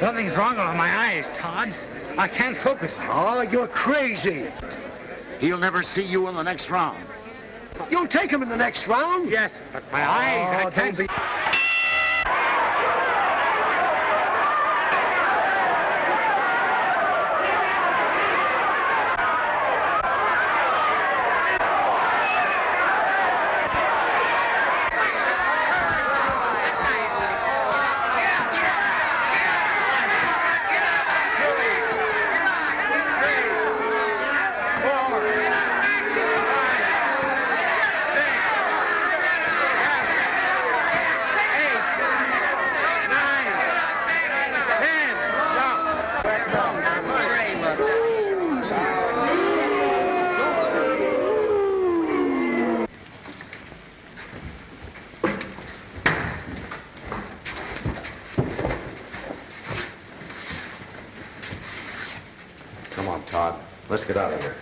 Nothing's wrong with my eyes, Todd. I can't focus. Oh, you're crazy. He'll never see you in the next round. You'll take him in the next round? Yes, but my eyes, I can't see. Come on, Todd. Let's get out of here.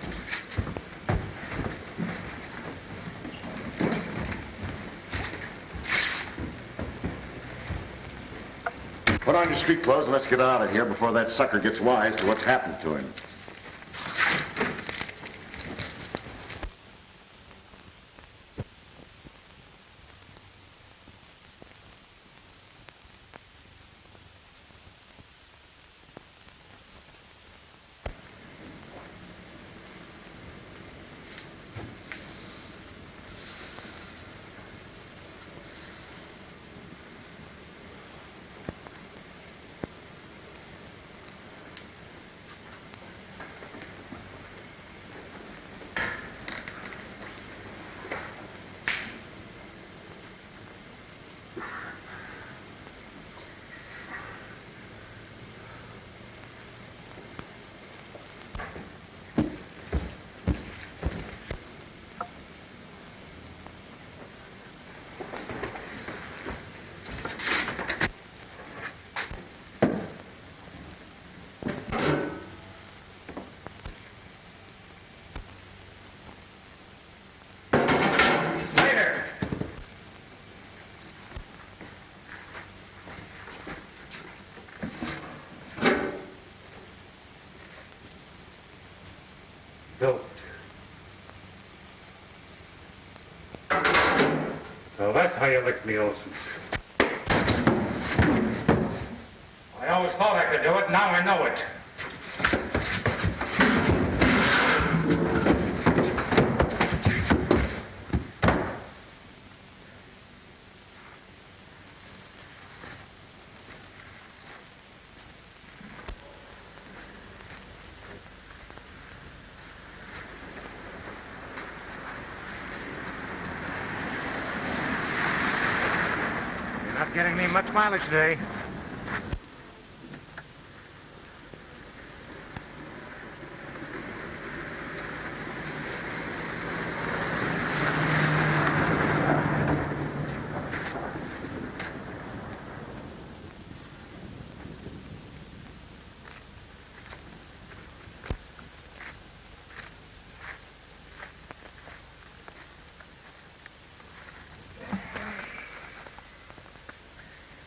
Put on your street clothes and let's get out of here before that sucker gets wise to what's happened to him. So that's how you licked me, Olsen. I always thought I could do it, now I know it. Not getting me much mileage today.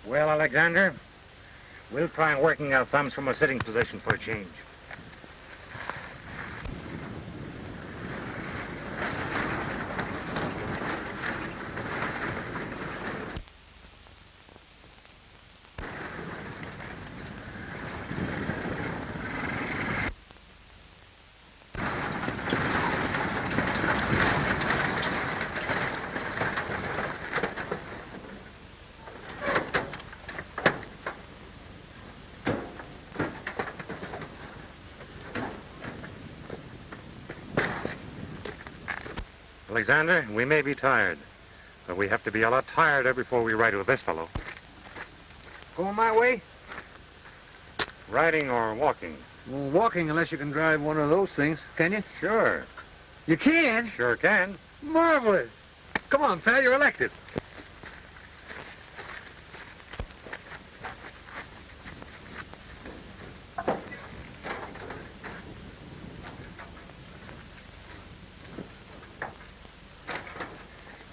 Well, Alexander, we'll try working our thumbs from a sitting position for a change. Alexander, we may be tired, but we have to be a lot tireder before we ride with this fellow. Going my way? Riding or walking? Well, walking unless you can drive one of those things, can you? Sure. You can? Sure can. Marvelous. Come on, pal, you're elected.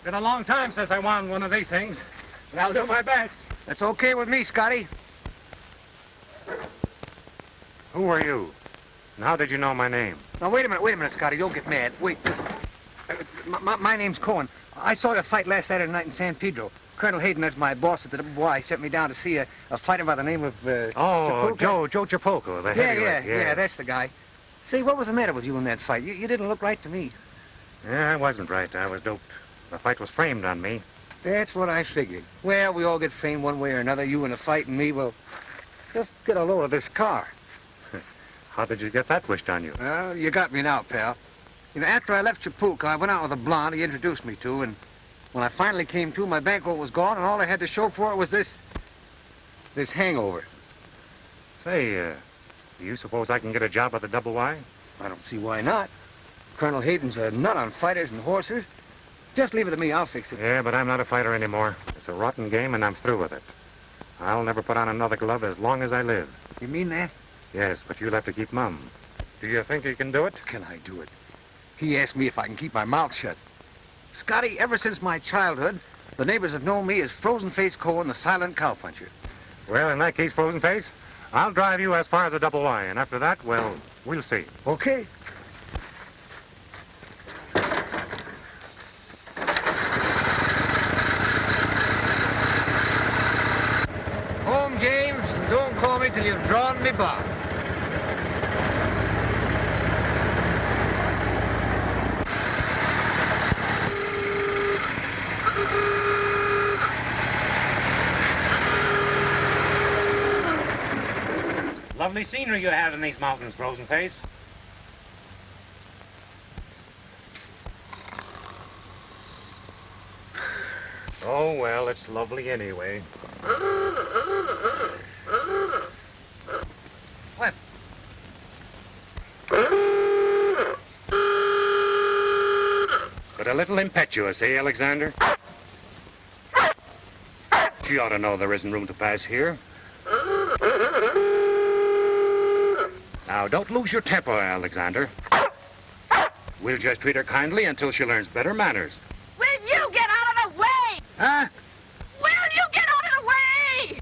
Been a long time since I won one of these things, but I'll do my best. That's okay with me, Scotty. Who are you? And how did you know my name? Now, wait a minute, Scotty. Don't get mad. Wait. My name's Cohen. I saw you fight last Saturday night in San Pedro. Colonel Hayden, that's my boss at the Y, sent me down to see a fighter by the name of, Oh, Chapulco. Joe Chapulco, the Yeah, heavyweight. yeah, that's the guy. Say, what was the matter with you in that fight? You didn't look right to me. Yeah, I wasn't right. I was doped. The fight was framed on me. That's what I figured. Well, we all get framed one way or another. You in a fight and me, well, just get a load of this car. How did you get that wished on you? Well, you got me now, pal. You know, after I left Chapulco, I went out with a blonde he introduced me to, and when I finally came to, my bankroll was gone, and all I had to show for it was this hangover. Say, do you suppose I can get a job at the Double Y? I don't see why not. Colonel Hayden's a nut on fighters and horses. Just leave it to me, I'll fix it. Yeah, but I'm not a fighter anymore. It's a rotten game, and I'm through with it. I'll never put on another glove as long as I live. You mean that? Yes, but you'll have to keep mum. Do you think you can do it? Can I do it? He asked me if I can keep my mouth shut. Scotty, ever since my childhood, the neighbors have known me as Frozen-Faced Cohen, the silent cowpuncher. Well, in that case, Frozen Face, I'll drive you as far as the Double Y, and after that, well, we'll see. Okay. Home, James, and don't call me till you've drawn me bar. Lovely scenery you have in these mountains, Frozen Face. Oh, well, it's lovely anyway. What? But a little impetuous, eh, Alexander? She ought to know there isn't room to pass here. Now, don't lose your temper, Alexander. We'll just treat her kindly until she learns better manners. Will you get out of the way? Huh? Will you get out of the way?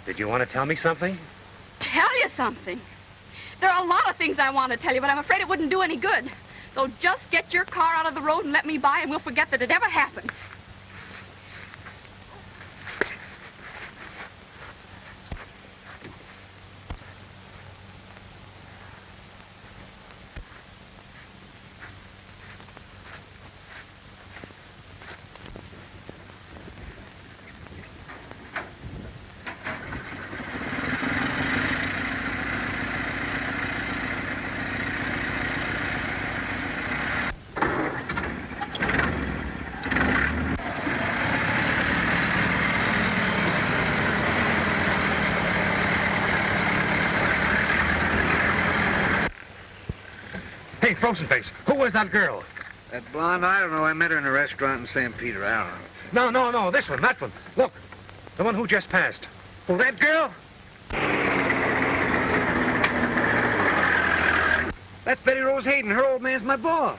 Did you want to tell me something? Tell you something. There are a lot of things I want to tell you, but I'm afraid it wouldn't do any good. So just get your car out of the road and let me by, and we'll forget that it ever happened. Hey, Frozen Face, who was that girl? That blonde, I don't know. I met her in a restaurant in San Pedro. I don't know. No, this one, that one. Look, the one who just passed. Oh, that girl? That's Betty Rose Hayden. Her old man's my boss.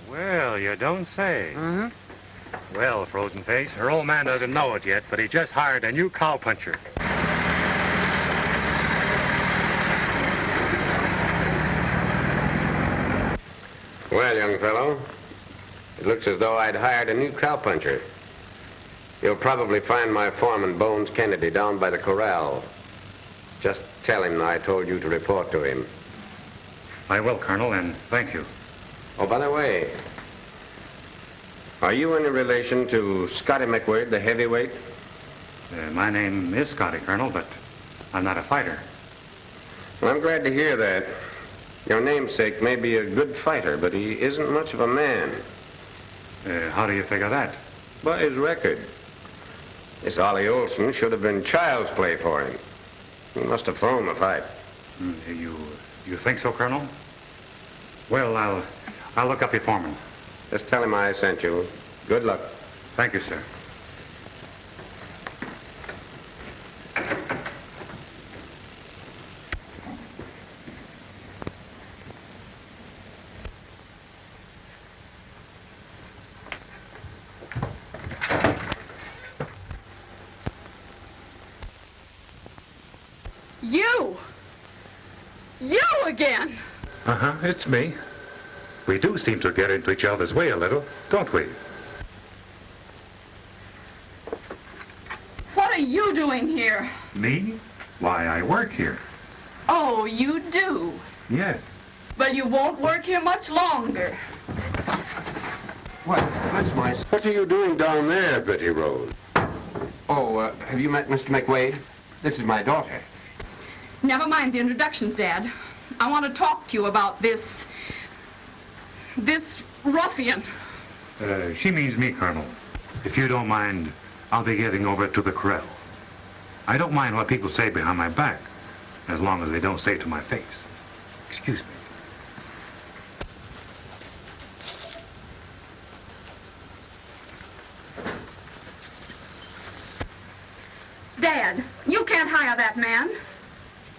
Well, you don't say. Uh-huh. Well, Frozen Face, her old man doesn't know it yet, but he just hired a new cowpuncher. Well, young fellow, it looks as though I'd hired a new cowpuncher. You'll probably find my foreman, Bones Kennedy, down by the corral. Just tell him I told you to report to him. I will, Colonel, and thank you. Oh, by the way, are you any relation to Scotty McWhird, the heavyweight? My name is Scotty, Colonel, but I'm not a fighter. Well, I'm glad to hear that. Your namesake may be a good fighter, but he isn't much of a man. How do you figure that? By his record. This Ollie Olson should have been child's play for him. He must have thrown the fight. You think so, Colonel? Well, I'll look up your foreman. Just tell him I sent you. Good luck. Thank you, sir. You again. Uh-huh, it's me. We do seem to get into each other's way a little, don't we? What are you doing here? Me? Why, I work here. Oh, you do? Yes. But you won't work here much longer. What? That's my... What are you doing down there, Betty Rose? Oh, have you met Mr. McWade? This is my daughter. Never mind the introductions, Dad. I want to talk to you about this ruffian. She means me, Colonel. If you don't mind, I'll be getting over to the corral. I don't mind what people say behind my back, as long as they don't say it to my face. Excuse me. Dad, you can't hire that man.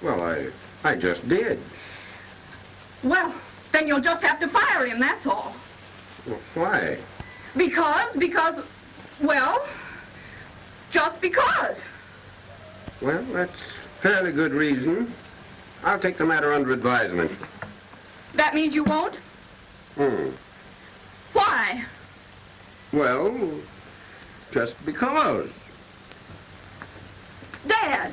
Well, I just did. Well, then you'll just have to fire him, that's all. Well, why? Because, well, just because. Well, that's fairly good reason. I'll take the matter under advisement. That means you won't? Why? Well, just because. Dad!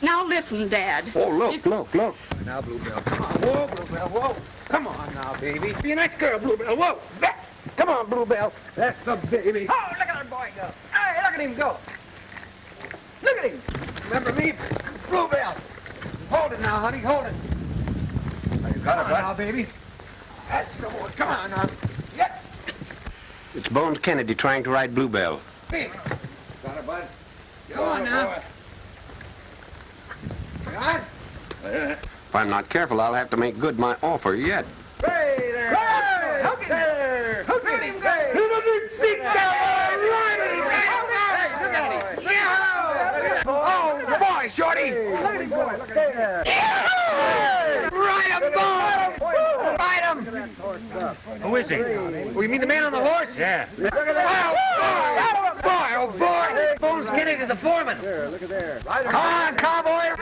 Now listen, Dad. Oh, look. Now, Bluebell, come on. Whoa, Bluebell, whoa. Come on now, baby. Be a nice girl, Bluebell. Whoa. Back. Come on, Bluebell. That's the baby. Oh, look at that boy go. Hey, look at him go. Look at him. Remember me? Bluebell. Hold it now, honey. Hold it. You got it, bud. Now, baby. That's the boy. Come on now. Yep. It's Bones Kennedy trying to ride Bluebell. Hey. Got it, bud. Go on now. Right? If I'm not careful, I'll have to make good my offer yet. Hey there! Hey! Hook it there! Hook him! Oh, boy, Shorty! Ride him, boy! Ride him! Who is he? Oh, you mean the man on the horse? Yeah. Look at that! Oh, boy! Bones Kennedy, the foreman. Look at there. Come on, cowboy!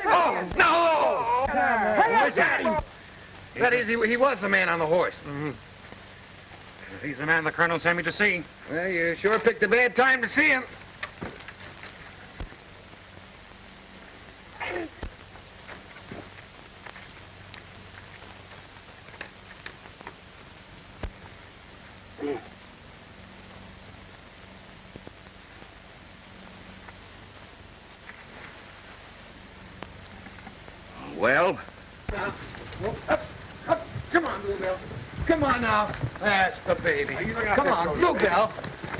Oh, no! Who is he? That is, he was the man on the horse. He's the man the Colonel sent me to see. Well, you sure picked a bad time to see him. Well? Come on, Bluebell. Come on now. That's the baby. Come on, Bluebell.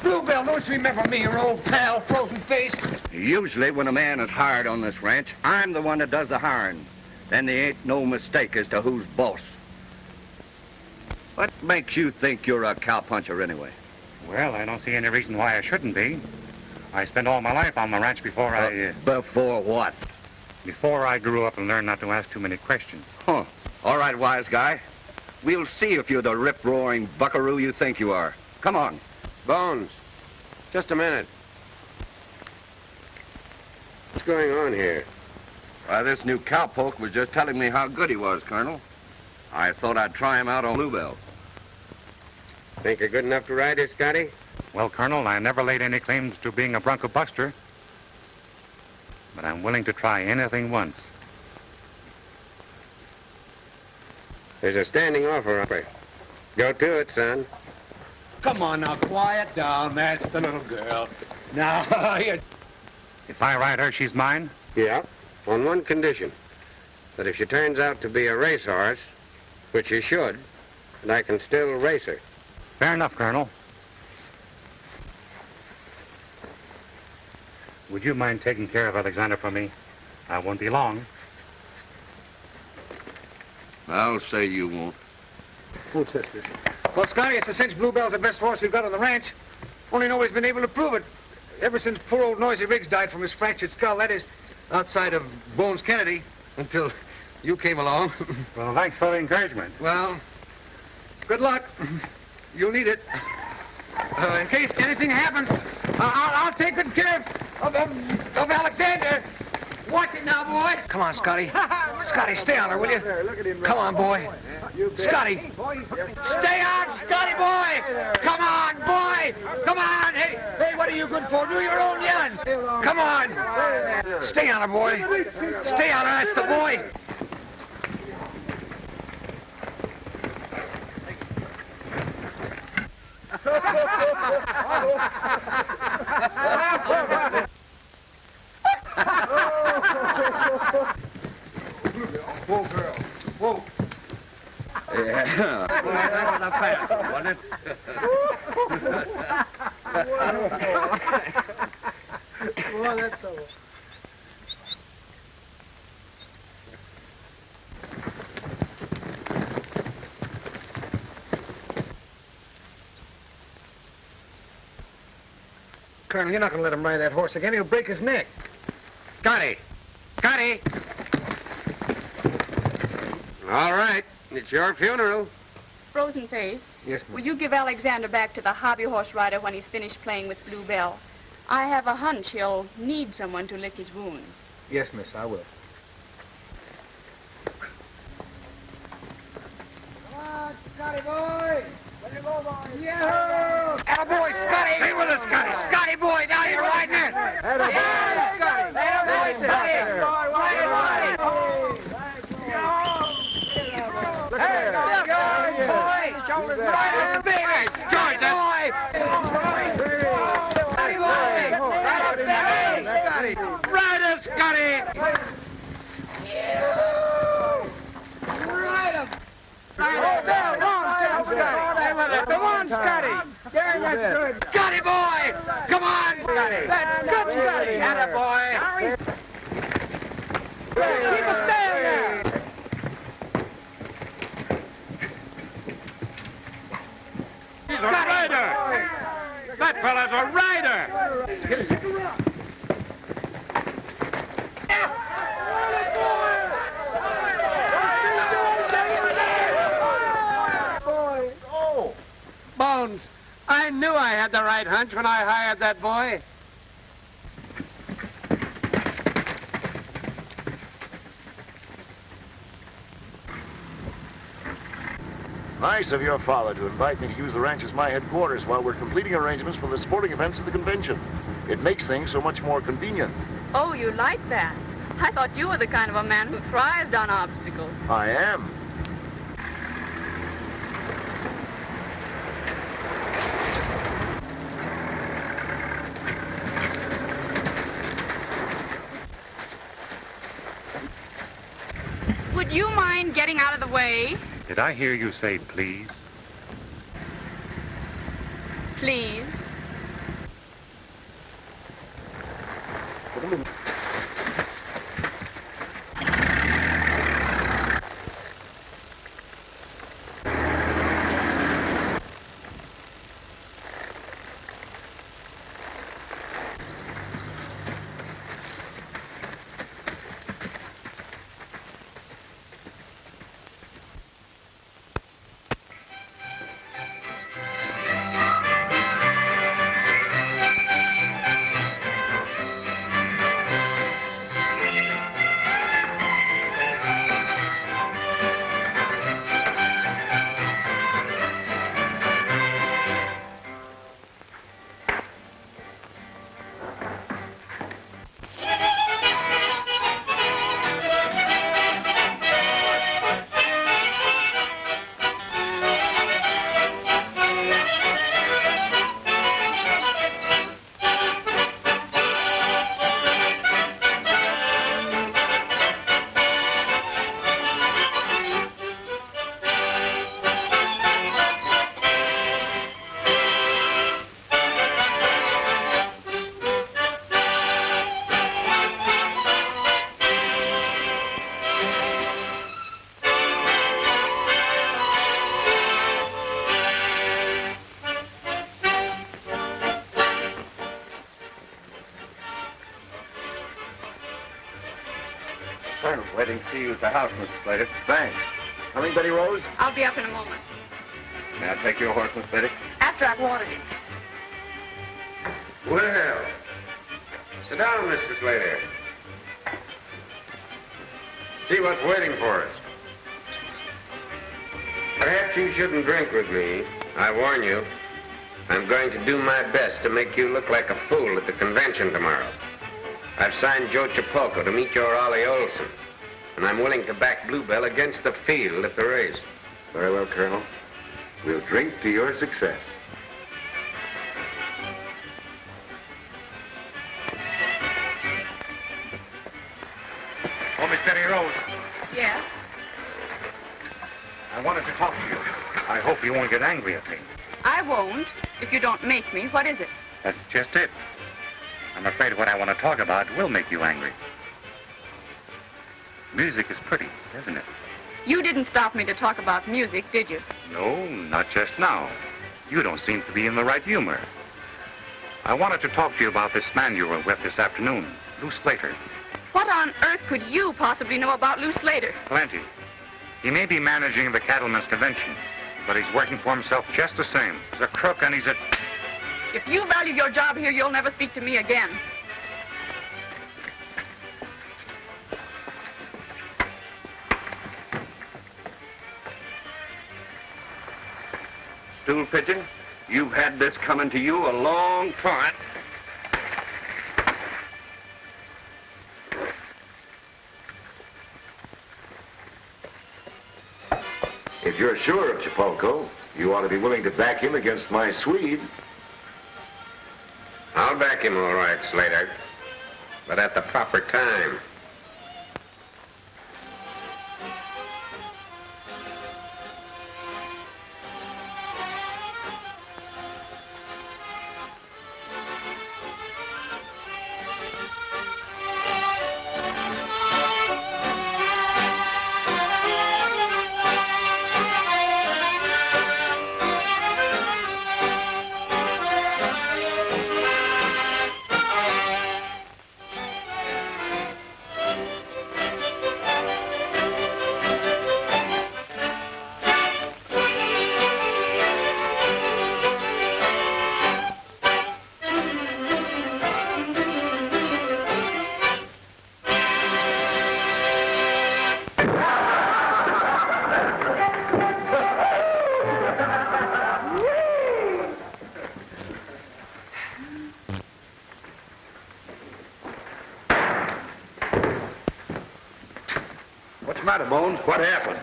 Bluebell, don't you remember me, your old pal, frozen face? Usually when a man is hired on this ranch, I'm the one that does the hiring. Then there ain't no mistake as to who's boss. What makes you think you're a cowpuncher anyway? Well, I don't see any reason why I shouldn't be. I spent all my life on the ranch before Before what? before I grew up and learned not to ask too many questions. Huh. All right, wise guy. We'll see if you're the rip-roaring buckaroo you think you are. Come on. Bones, just a minute. What's going on here? Why, this new cowpoke was just telling me how good he was, Colonel. I thought I'd try him out on Bluebell. Think you're good enough to ride her, Scotty? Well, Colonel, I never laid any claims to being a bronco buster, but I'm willing to try anything once. There's a standing offer. Go to it, son. Come on now, quiet down. That's the little girl. Now, here. If I ride her, she's mine? Yeah, on one condition. That if she turns out to be a racehorse, which she should, and I can still race her. Fair enough, Colonel. would you mind taking care of Alexander for me? I won't be long. I'll say you won't. Who says this? Well, Scotty, it's a cinch Bluebell's the best horse we've got on the ranch. Only nobody's been able to prove it. Ever since poor old Noisy Riggs died from his fractured skull, that is, outside of Bones Kennedy, until you came along. Well, thanks for the encouragement. Well, good luck. You'll need it. In case anything happens, I'll take good care of Alexander. Watch it now, boy. Come on, Scotty. Scotty, stay on her, will you? Come on, boy. Scotty. Stay on, Scotty, boy. Come on, boy. Come on. Hey, what are you good for? Do your own yelling. Come on. Stay on her, boy. Stay on her. That's the boy. Whoa, girl. Whoa. Yeah. That was a fast one, wasn't it? Well, that's all. Colonel, you're not going to let him ride that horse again. He'll break his neck. Scotty! Scotty! All right. It's your funeral. Frozen Face, Yes, ma'am. will you give Alexander back to the hobby horse rider when he's finished playing with Bluebell? I have a hunch he'll need someone to lick his wounds. Yes, miss, I will. Come on, Scotty boy! Let it go, boy! Yeah! Attaboy, Scotty! Stay with us, Scotty. Scotty boy, now you're riding it! Yeah, Scotty! Attaboy, Scotty! Ride it, Hey, boy! Ride it, baby! George, boy! Scotty boy! Ride up there, Scotty! Ride us, Scotty! Ride him! Come on, Scotty! There, that's good. Scotty boy! Come on, Scotty! That's good, Scotty! Attaboy! Keep us down there! He's a rider! That fella's a rider! Bones, I knew I had the right hunch when I hired that boy. Nice of your father to invite me to use the ranch as my headquarters while we're completing arrangements for the sporting events of the convention. It makes things so much more convenient. Oh, you like that? I thought you were the kind of a man who thrived on obstacles. I am. Would you mind getting out of the way? Did I hear you say please? Please. Colonel's waiting to see you at the house, Mr. Slater. Thanks. Coming, Betty Rose? I'll be up in a moment. May I take your horse, Miss Betty? After I've watered him. Well, sit down, Mr. Slater. See what's waiting for us. Perhaps you shouldn't drink with me. I warn you, I'm going to do my best to make you look like a fool at the convention tomorrow. I've signed Joe Chapulco to meet your Ollie Olson, and I'm willing to back Bluebell against the field at the race. Very well, Colonel. We'll drink to your success. Oh, Miss Betty Rose, Yes? I wanted to talk to you. I hope you won't get angry at me. I won't, if you don't make me. What is it? That's just it. I'm afraid what I want to talk about will make you angry. Music is pretty, isn't it? You didn't stop me to talk about music, did you? No, not just now. You don't seem to be in the right humor. I wanted to talk to you about this man you were with this afternoon, Lou Slater. What on earth could you possibly know about Lou Slater? Plenty. He may be managing the cattlemen's convention, but he's working for himself just the same. He's a crook and he's a... If you value your job here, you'll never speak to me again. Stool pigeon, you've had this coming to you a long time. If you're sure of Chapulco, you ought to be willing to back him against my Swede. I'll back him all right, Slater, but at the proper time. Bones, what happened?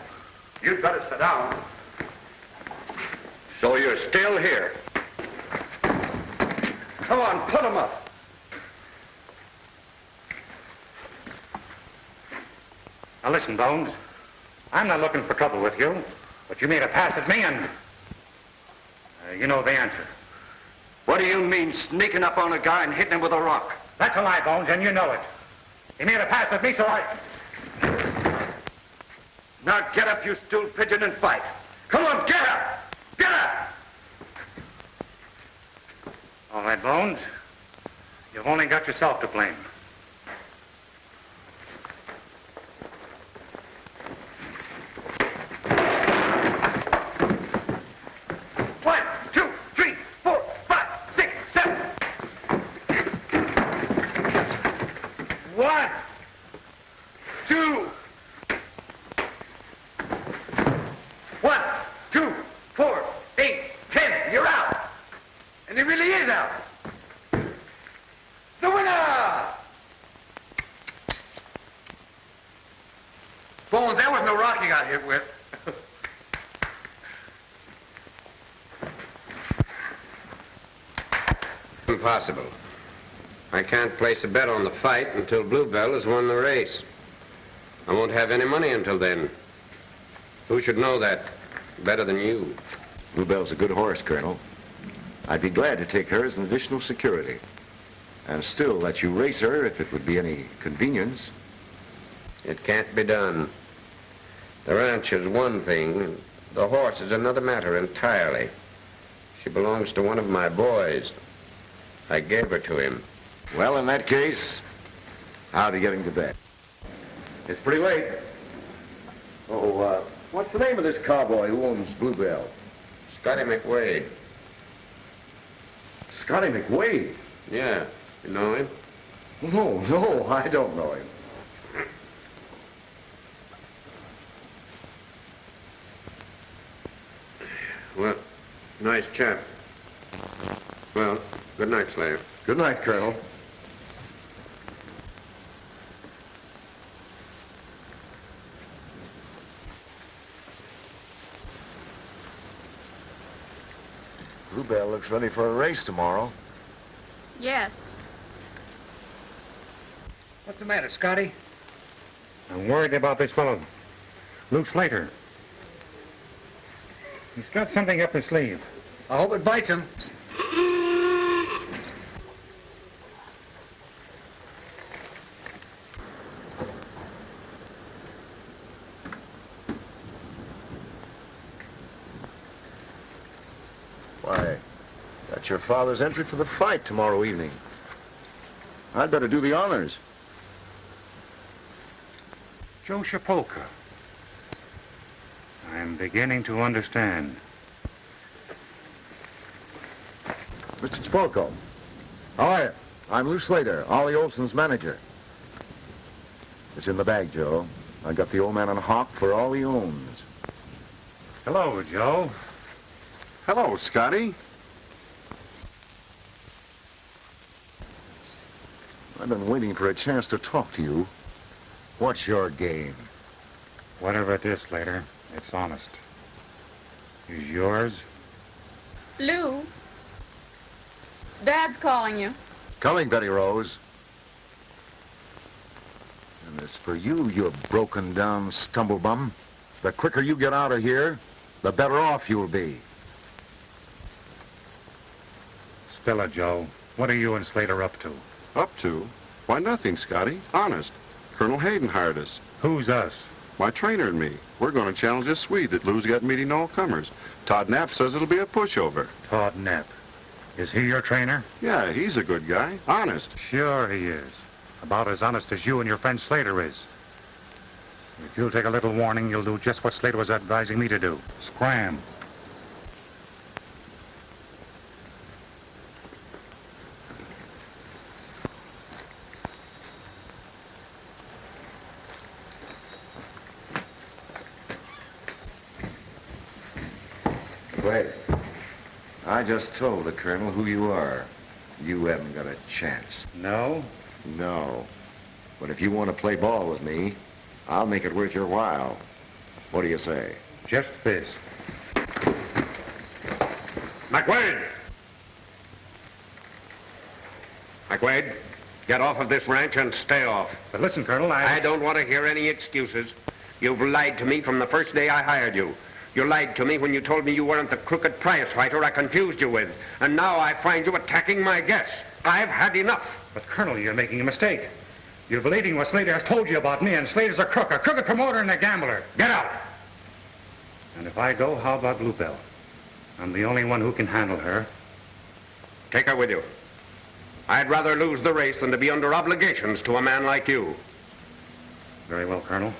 You'd better sit down. So you're still here. Come on, put him up. Now listen, Bones. I'm not looking for trouble with you, but you made a pass at me and... you know the answer. What do you mean, sneaking up on a guy and hitting him with a rock? That's a lie, Bones, and you know it. He made a pass at me, so I... Now get up, you stool pigeon, and fight. Come on, get up! Get up! All right, Bones. You've only got yourself to blame. One, two, three, four, 5, 6, 7. 1, 2. 1, 2, 4, 8, 10. You're out. And he really is out. The winner! Bones, that was no rock you got hit with. Impossible. I can't place a bet on the fight until Bluebell has won the race. I won't have any money until then. Who should know that better than you? Bluebell's a good horse, Colonel. I'd be glad to take her as an additional security. And still let you race her if it would be any convenience. It can't be done. The ranch is one thing, the horse is another matter entirely. She belongs to one of my boys. I gave her to him. Well, in that case, how to get him to bed? It's pretty late. Oh, what's the name of this cowboy who owns Bluebell? Scotty McWade. Scotty McWade? Yeah. You know him? No, I don't know him. Well, nice chap. Well, good night, Slave. Good night, Colonel. Bluebell looks ready for a race tomorrow. Yes. What's the matter, Scotty? I'm worried about this fellow, Luke Slater. He's got something up his sleeve. I hope it bites him. Why, that's your father's entry for the fight tomorrow evening. I'd better do the honors. Joe Shapolka. I'm beginning to understand. Mr. Spolko. How are you? I'm Lou Slater, Ollie Olson's manager. It's in the bag, Joe. I got the old man on hawk for all he owns. Hello, Joe. Hello, Scotty. I've been waiting for a chance to talk to you. What's your game? Whatever it is, Slater, it's honest. Is yours? Lou, Dad's calling you. Coming, Betty Rose. And as for you, you broken down stumblebum, the quicker you get out of here, the better off you'll be. Spill it, Joe. What are you and Slater up to? Up to? Why, nothing, Scotty. Honest. Colonel Hayden hired us. Who's us? My trainer and me. We're going to challenge this Swede that Lou's got meeting all comers. Todd Knapp says it'll be a pushover. Todd Knapp. Is he your trainer? Yeah, he's a good guy. Honest. Sure he is. About as honest as you and your friend Slater is. If you'll take a little warning, you'll do just what Slater was advising me to do. Scram. Wait. I just told the Colonel who you are. You haven't got a chance. No? No. But if you want to play ball with me, I'll make it worth your while. What do you say? Just this. McWade! McWade, get off of this ranch and stay off. But listen, Colonel, I don't want to hear any excuses. You've lied to me from the first day I hired you. You lied to me when you told me you weren't the crooked prize fighter I confused you with. And now I find you attacking my guests. I've had enough. But, Colonel, you're making a mistake. You're believing what Slater has told you about me, and Slater's a crooked promoter and a gambler. Get out! And if I go, how about Bluebell? I'm the only one who can handle her. Take her with you. I'd rather lose the race than to be under obligations to a man like you. Very well, Colonel.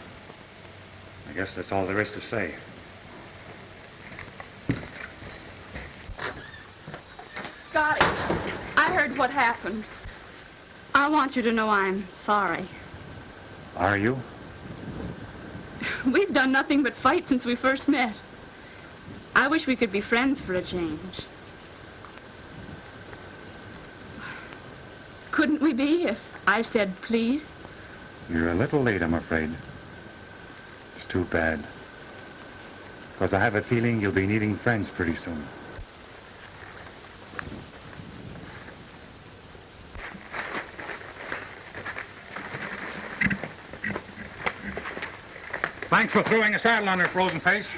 I guess that's all there is to say. Scotty, I heard what happened. I want you to know I'm sorry. Are you? We've done nothing but fight since we first met. I wish we could be friends for a change. Couldn't we be if I said please? You're a little late, I'm afraid. It's too bad. Because I have a feeling you'll be needing friends pretty soon. Thanks for throwing a saddle on her frozen face.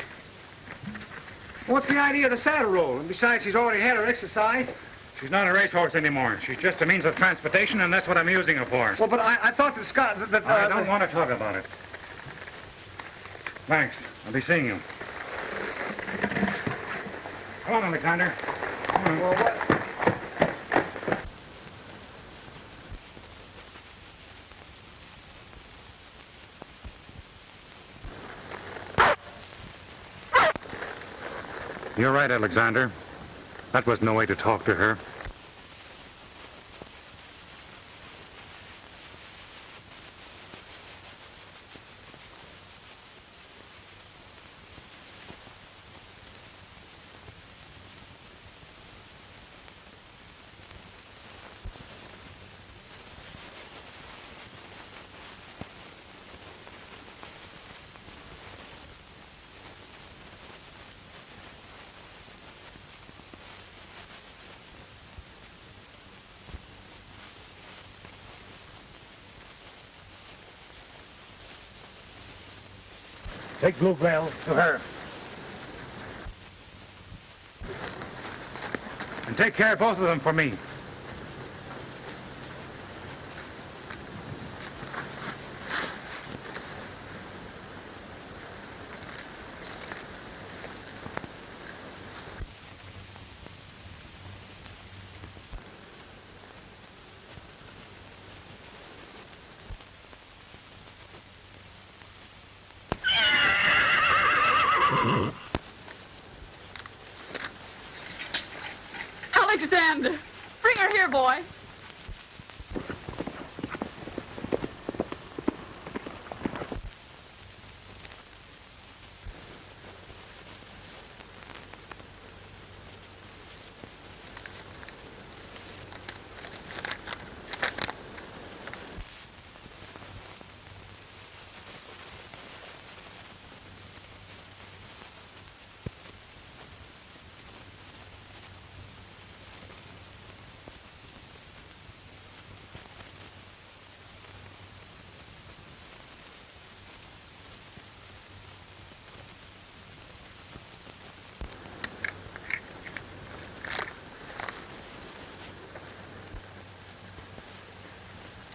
What's the idea of the saddle roll? And besides, she's already had her exercise. She's not a racehorse anymore. She's just a means of transportation, and that's what I'm using her for. Well, but I thought that Scott... I don't want to talk about it. Thanks. I'll be seeing you. Come on, Alexander. Come on. Well, what... You're right, Alexander. That was no way to talk to her. Take Bluebell to her. And take care of both of them for me. Alexander, bring her here, boy.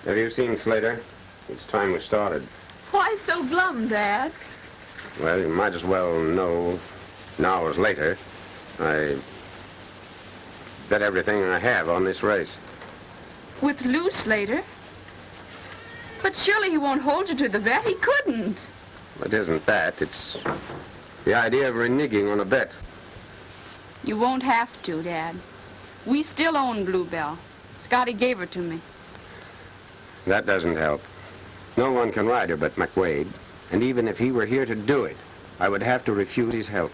Have you seen Slater? It's time we started. Why so glum, Dad? Well, you might as well know now as later. I bet everything I have on this race. With Lou Slater? But surely he won't hold you to the bet. He couldn't. It isn't that. It's the idea of reneging on a bet. You won't have to, Dad. We still own Bluebell. Scotty gave her to me. That doesn't help. No one can ride her but McWade. And even if he were here to do it, I would have to refuse his help.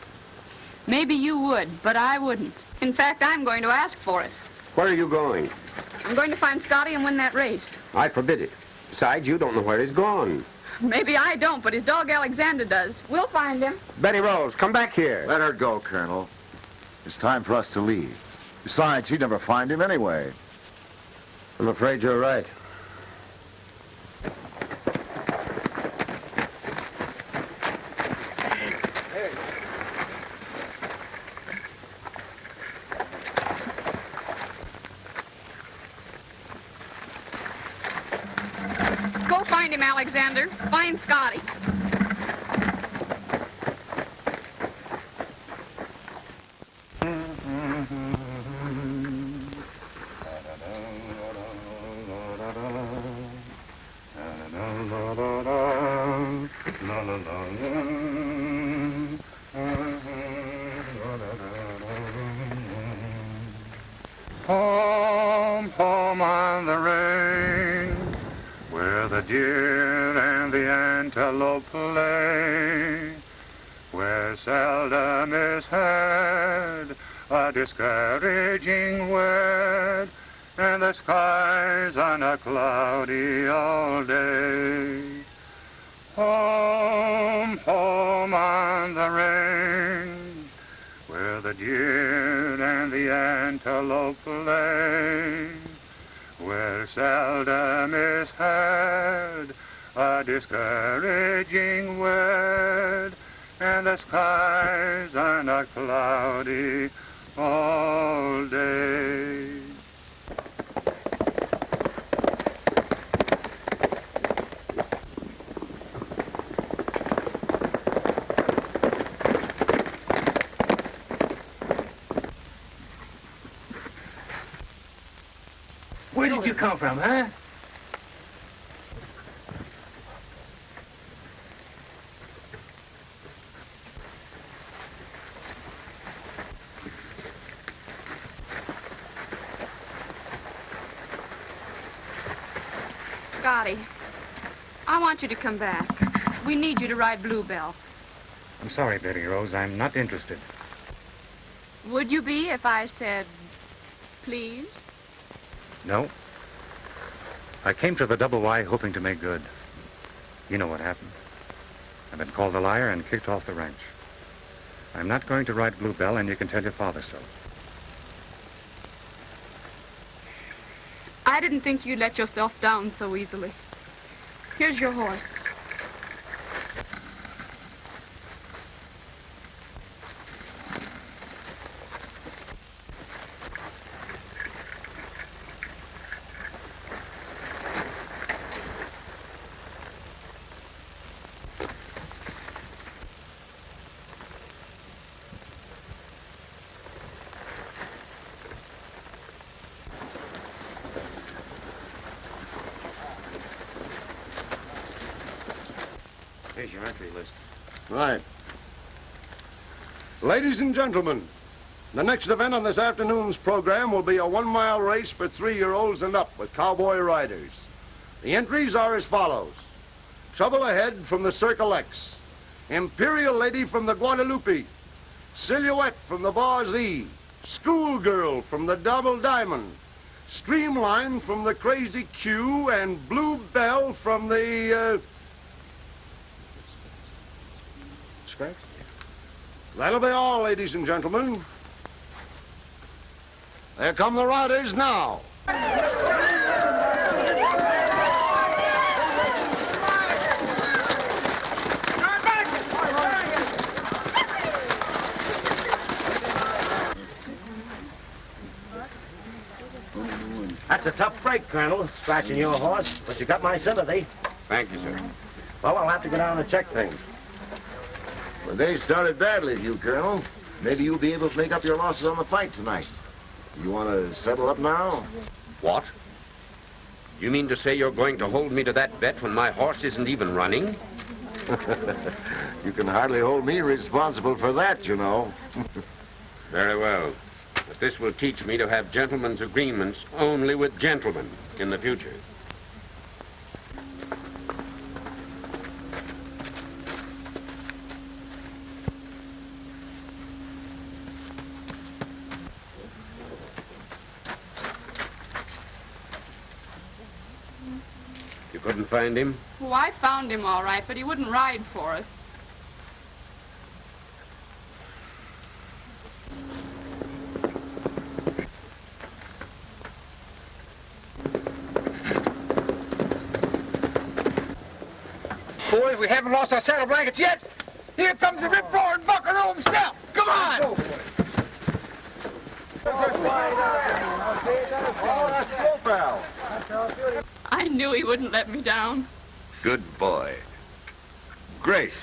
Maybe you would, but I wouldn't. In fact, I'm going to ask for it. Where are you going? I'm going to find Scotty and win that race. I forbid it. Besides, you don't know where he's gone. Maybe I don't, but his dog Alexander does. We'll find him. Betty Rose, come back here. Let her go, Colonel. It's time for us to leave. Besides, she'd never find him anyway. I'm afraid you're right. Go find him, Alexander. Find Scotty. Home, home on the range, where the deer and the antelope play, where seldom is heard a discouraging word, and the skies are not cloudy all day. Home, home on the range, where the deer and the antelope play, where seldom is heard a discouraging word, and the skies are not cloudy all day. Where did you come from, huh? Scotty, I want you to come back. We need you to ride Bluebell. I'm sorry, Betty Rose. I'm not interested. Would you be if I said, please? No. I came to the Double Y hoping to make good. You know what happened. I've been called a liar and kicked off the ranch. I'm not going to ride Bluebell, and you can tell your father so. I didn't think you'd let yourself down so easily. Here's your horse. Here's your entry list. Right. Ladies and gentlemen, the next event on this afternoon's program will be a 1-mile race for 3-year-olds and up with cowboy riders. The entries are as follows. Trouble Ahead from the Circle X. Imperial Lady from the Guadalupe. Silhouette from the Bar Z. Schoolgirl from the Double Diamond. Streamline from the Crazy Q. And Bluebell from the, Scratch? That'll be all, ladies and gentlemen. There come the riders now. That's a tough break, Colonel, scratching your horse, but you got my sympathy. Thank you, sir. Well, I'll have to go down and check things. The day started badly for you, Colonel. Maybe you'll be able to make up your losses on the fight tonight. You want to settle up now? What? You mean to say you're going to hold me to that bet when my horse isn't even running? You can hardly hold me responsible for that, you know. Very well. But this will teach me to have gentlemen's agreements only with gentlemen in the future. You couldn't find him? Oh, I found him all right, but he wouldn't ride for us. Boys, we haven't lost our saddle blankets yet. Here comes the rip-roaring Buckaroo himself. Come on! Oh, that's Bluebell. I knew he wouldn't let me down. Good boy. Great.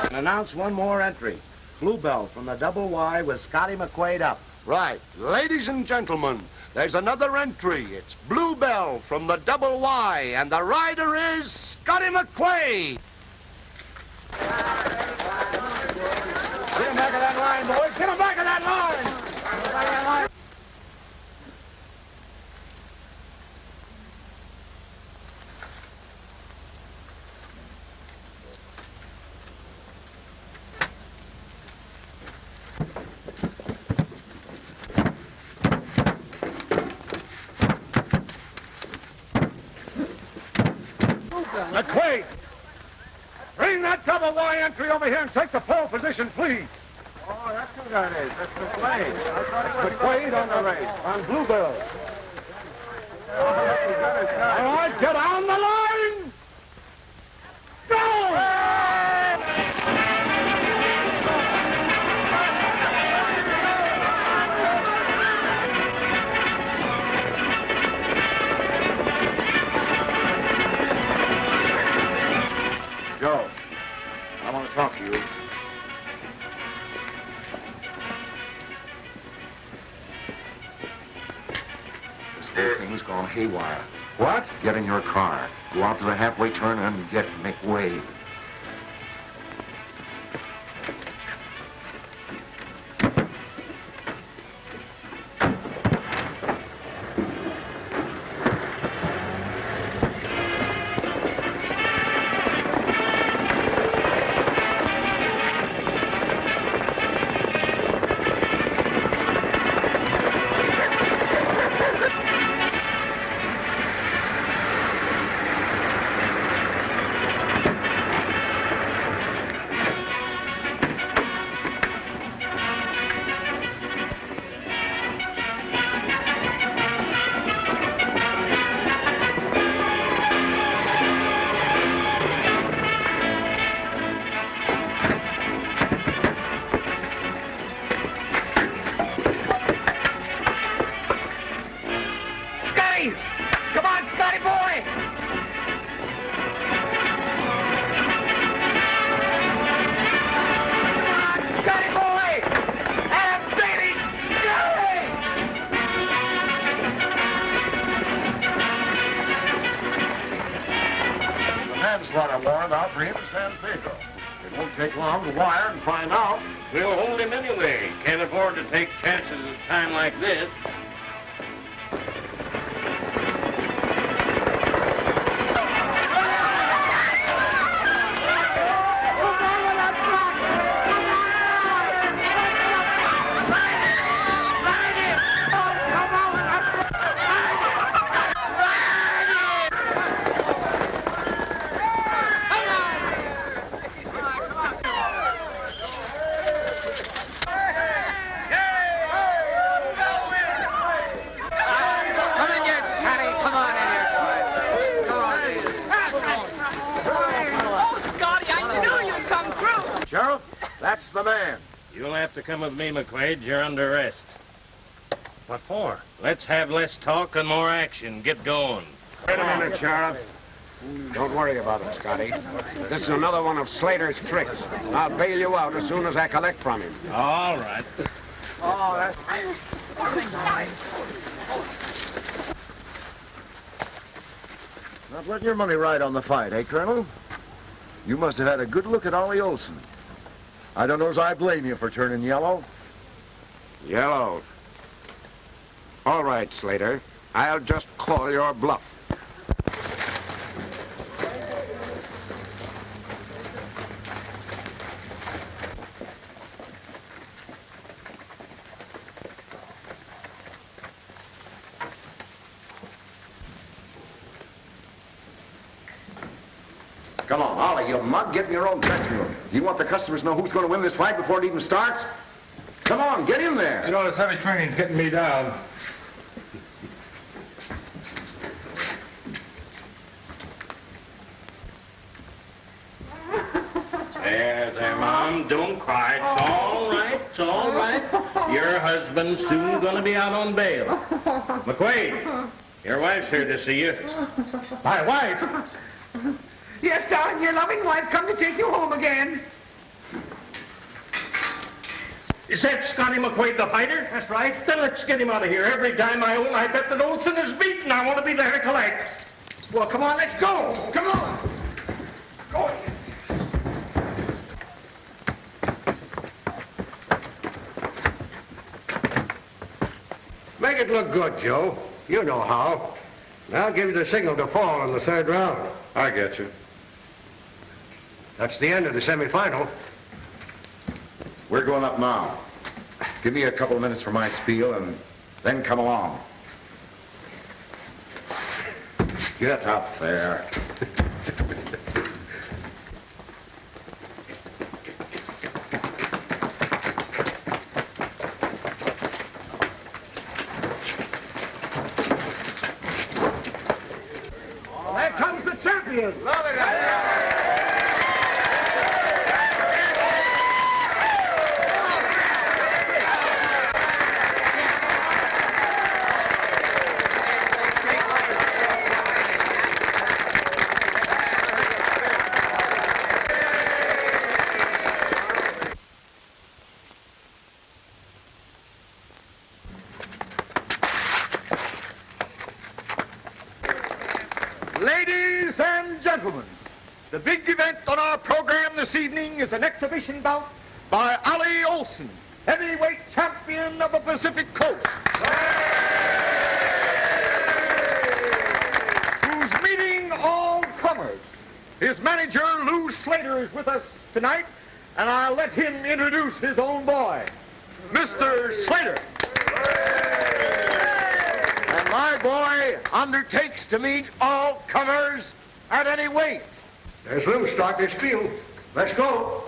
And announce one more entry. Bluebell from the Double Y with Scotty McQuaid up. Right. Ladies and gentlemen, there's another entry. It's Bluebell from the Double Y, and the rider is Scotty McQuaid. Get him back of that line, boys. Get him back of that line. McQuaid, bring that Double Y entry over here and take the pole position, please. Oh, that's who that is. That's McQuaid. McQuaid on the race, on Bluebell. All right, get on the line. Go! Joe, I want to talk to you. This whole thing's gone haywire. What? Get in your car. Go out to the halfway turn and get McWade. just want a warrant out for him in San Pedro. It won't take long to wire and find out. We'll hold him anyway. Can't afford to take chances at a time like this. That's the man. You'll have to come with me, McQuaid. You're under arrest. What for? Let's have less talk and more action. Get going. Wait a minute, Sheriff. Don't worry about it, Scotty. This is another one of Slater's tricks. I'll bail you out as soon as I collect from him. All right. Oh, that's... Not letting your money ride on the fight, eh, Colonel? You must have had a good look at Ollie Olson. I don't know as I blame you for turning yellow. Yellow. All right, Slater. I'll just call your bluff. Come on, Ollie, you mug, get in your own dressing room. You want the customers to know who's going to win this fight before it even starts? Come on, get in there. You know, this heavy training's getting me down. There, Mom. Don't cry. It's all right. It's all right. Your husband's soon going to be out on bail. McQuaid, your wife's here to see you. My wife? Yes, darling, your loving wife come to take you home again. Is that Scotty McQuaid, the fighter? That's right. Then let's get him out of here. Every dime I own, I bet that Olson is beaten. I want to be there to collect. Well, come on, let's go. Come on. Go ahead. Make it look good, Joe. You know how. Now I'll give you the signal to fall in the third round. I get you. That's the end of the semifinal. We're going up now. Give me a couple of minutes for my spiel and then come along. Get up there. There comes the champion. Love it. Ladies and gentlemen, the big event on our program this evening is an exhibition bout by Ollie Olson, heavyweight champion of the Pacific Coast, who's meeting all comers. His manager, Lou Slater, is with us tonight, and I'll let him introduce his own boy, Mr. Slater. And my boy undertakes to meet all comers at any weight. There's Lou, start this field. Let's go.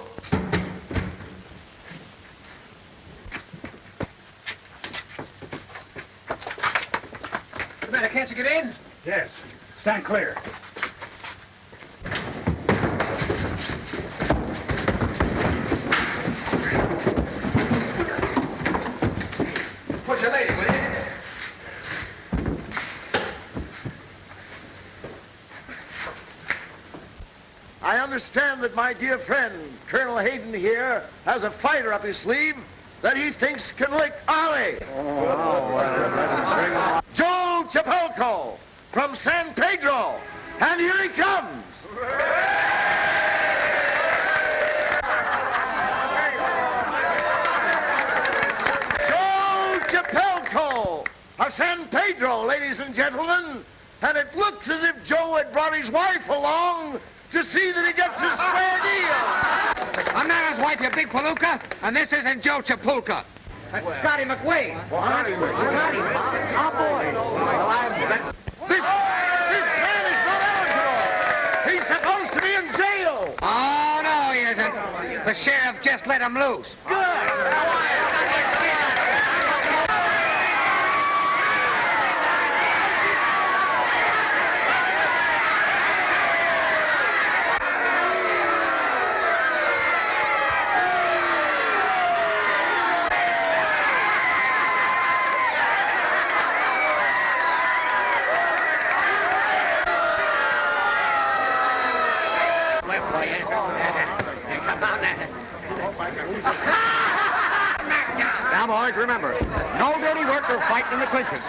The matter, can't you get in? Yes. Stand clear. Push your lady, will you? I understand that my dear friend, Colonel Hayden here, has a fighter up his sleeve that he thinks can lick Ollie. Joe Chapulco from San Pedro. And here he comes. Joe Chapelco of San Pedro, ladies and gentlemen. And it looks as if Joe had brought his wife along to see that he gets his square deal. I'm not his wife, you big palooka, and this isn't Joe Chapulka. That's Scotty McWade. Scotty. Oh, boy. Well, This man is not eligible. He's supposed to be in jail. Oh, no, he isn't. The sheriff just let him loose. Good. Now, boys, remember, no dirty work or fighting in the clinches.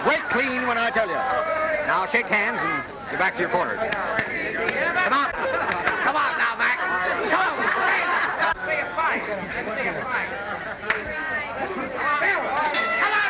Break clean when I tell you. Now, shake hands and get back to your quarters. Come on. Come on now, Mac. Show him. See a fight. See a fight. Come on,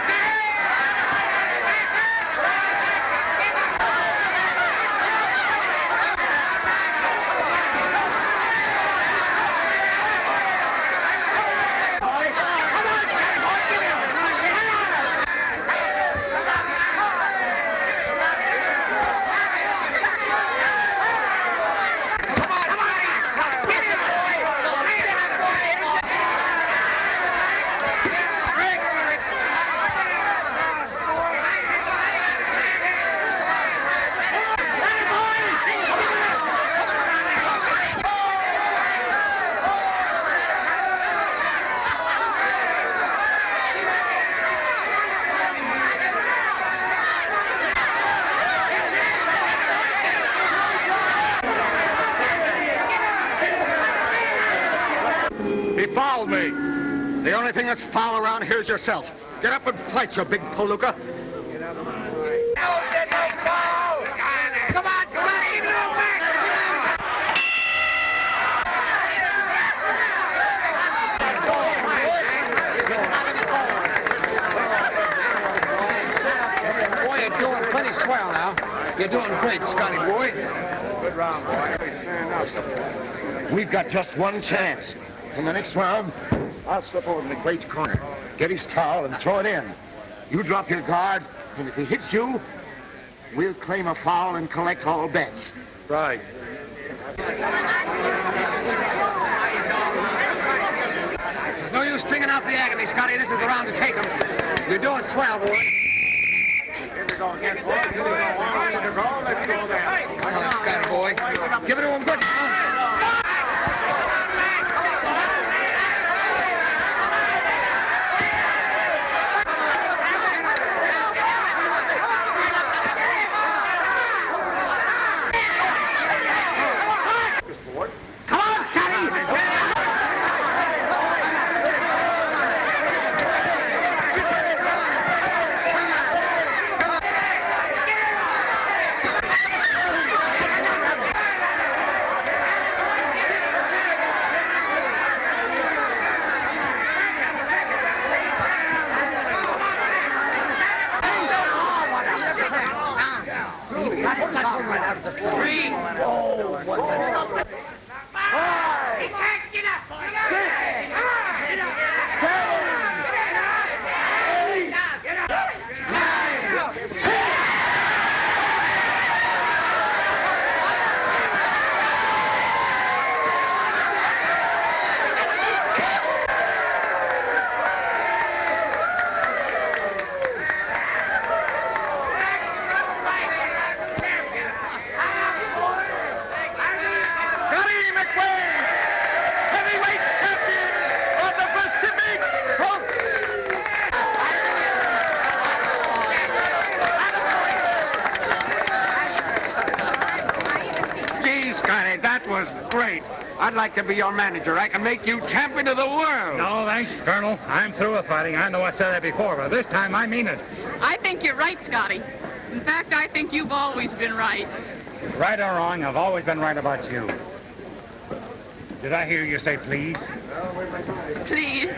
He fouled me. The only thing that's foul around here is yourself. Get up and fight, you big palooka. Come on, Scotty. Give it all back. Boy, you're doing plenty swell now. You're doing great, Scotty boy. Good round, boy. We've got just one chance. In the next round, I'll slip over to McQuaid's corner, get his towel, and throw it in. You drop your guard, and if he hits you, we'll claim a foul and collect all bets. Right. There's no use stringing out the agony, Scotty. This is the round to take him. You're doing swell, boy. Here we go again, boy. Here we go. Let's go there. Come on, Scotty boy. Give it to him good now. I'd like to be your manager. I can make you champion of the world. No, thanks, Colonel. I'm through with fighting. I know I said that before, but this time I mean it. I think you're right, Scotty. In fact, I think you've always been right. Right or wrong, I've always been right about you. Did I hear you say please? Please.